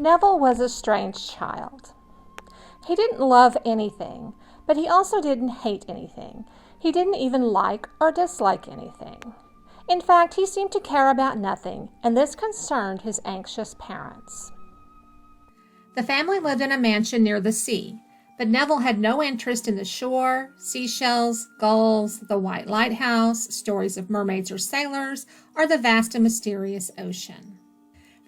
Neville was a strange child. He didn't love anything, but he also didn't hate anything. He didn't even like or dislike anything. In fact, he seemed to care about nothing, and this concerned his anxious parents. The family lived in a mansion near the sea, but Neville had no interest in the shore, seashells, gulls, the white lighthouse, stories of mermaids or sailors, or the vast and mysterious ocean.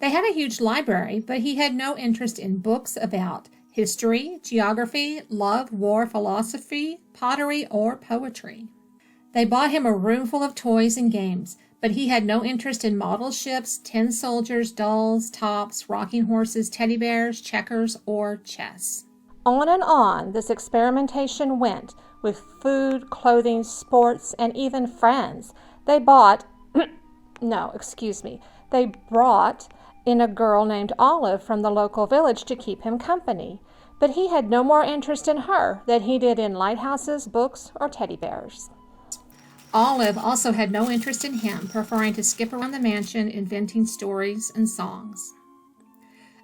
They had a huge library, but he had no interest in books about history, geography, love, war, philosophy, pottery, or poetry. They bought him a room full of toys and games, but he had no interest in model ships, tin soldiers, dolls, tops, rocking horses, teddy bears, checkers, or chess. On and on this experimentation went with food, clothing, sports, and even friends. They brought in a girl named Olive from the local village to keep him company, but he had no more interest in her than he did in lighthouses, books, or teddy bears. Olive also had no interest in him, preferring to skip around the mansion inventing stories and songs.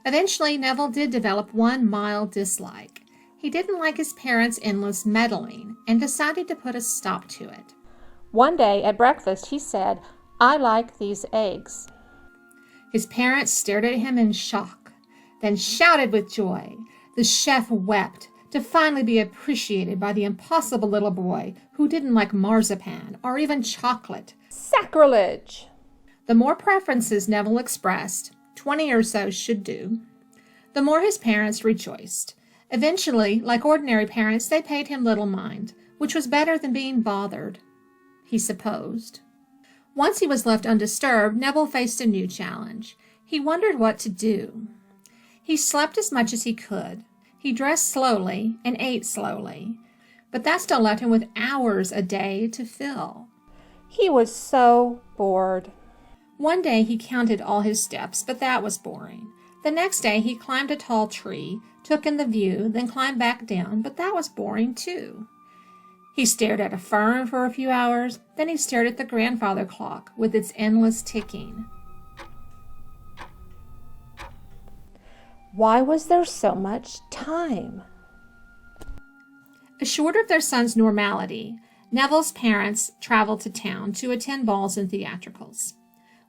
Eventually, Neville did develop one mild dislike. He didn't like his parents' endless meddling and decided to put a stop to it. One day at breakfast, he said, "I like these eggs." His parents stared at him in shock, then shouted with joy. The chef wept to finally be appreciated by the impossible little boy who didn't like marzipan or even chocolate. Sacrilege! The more preferences Neville expressed, 20 or so should do, the more his parents rejoiced. Eventually, like ordinary parents, they paid him little mind, which was better than being bothered, he supposed. Once he was left undisturbed, Neville faced a new challenge. He wondered what to do. He slept as much as he could. He dressed slowly and ate slowly, but that still left him with hours a day to fill. He was so bored. One day he counted all his steps, but that was boring. The next day he climbed a tall tree, took in the view, then climbed back down, but that was boring too. He stared at a fern for a few hours, then he stared at the grandfather clock with its endless ticking. Why was there so much time? Assured of their son's normality, Neville's parents traveled to town to attend balls and theatricals.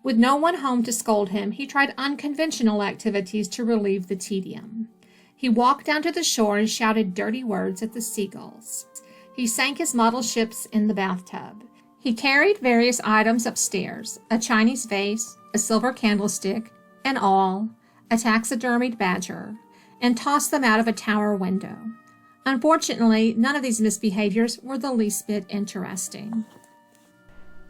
With no one home to scold him, he tried unconventional activities to relieve the tedium. He walked down to the shore and shouted dirty words at the seagulls. He sank his model ships in the bathtub. He carried various items upstairs, a Chinese vase, a silver candlestick, an awl, a taxidermied badger, and tossed them out of a tower window. Unfortunately, none of these misbehaviors were the least bit interesting.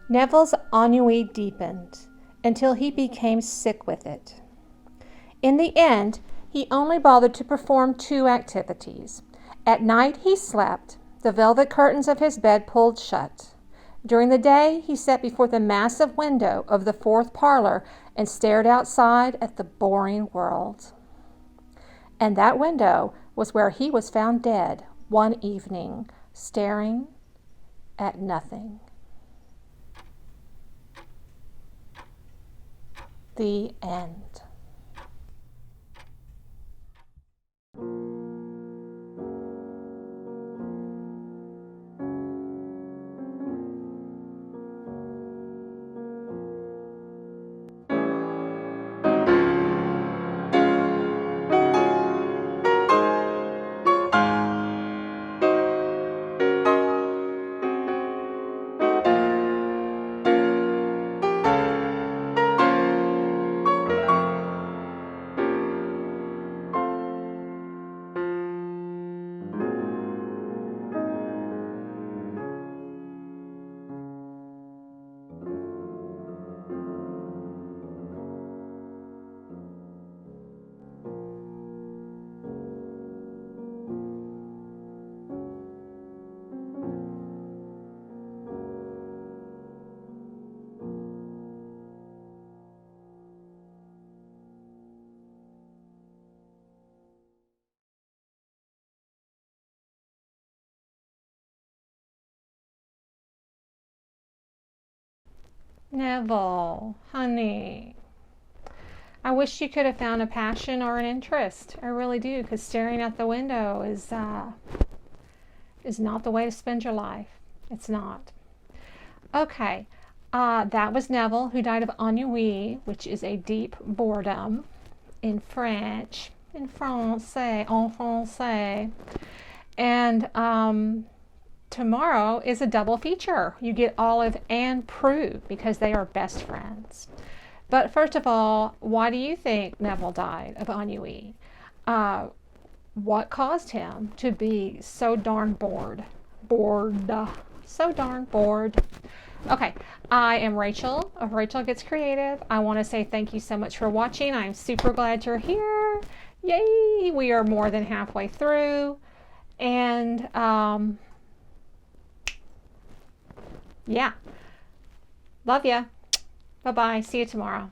Neville's ennui deepened until he became sick with it. In the end, he only bothered to perform 2 activities. At night he slept, the velvet curtains of his bed pulled shut. During the day, he sat before the massive window of the 4th parlor and stared outside at the boring world. And that window was where he was found dead one evening, staring at nothing. The end. Neville, honey, I wish you could have found a passion or an interest. I really do, because staring out the window is not the way to spend your life. It's not. Okay, that was Neville, who died of ennui, which is a deep boredom in French, en français. And tomorrow is a double feature. You get Olive and Prue because they are best friends. But first of all, why do you think Neville died of ennui? What caused him to be so darn bored? So darn bored. Okay, I am Rachel of Rachel Gets Creative. I want to say thank you so much for watching. I'm super glad you're here. Yay! We are more than halfway through. And yeah, love ya. Bye-bye. See you tomorrow.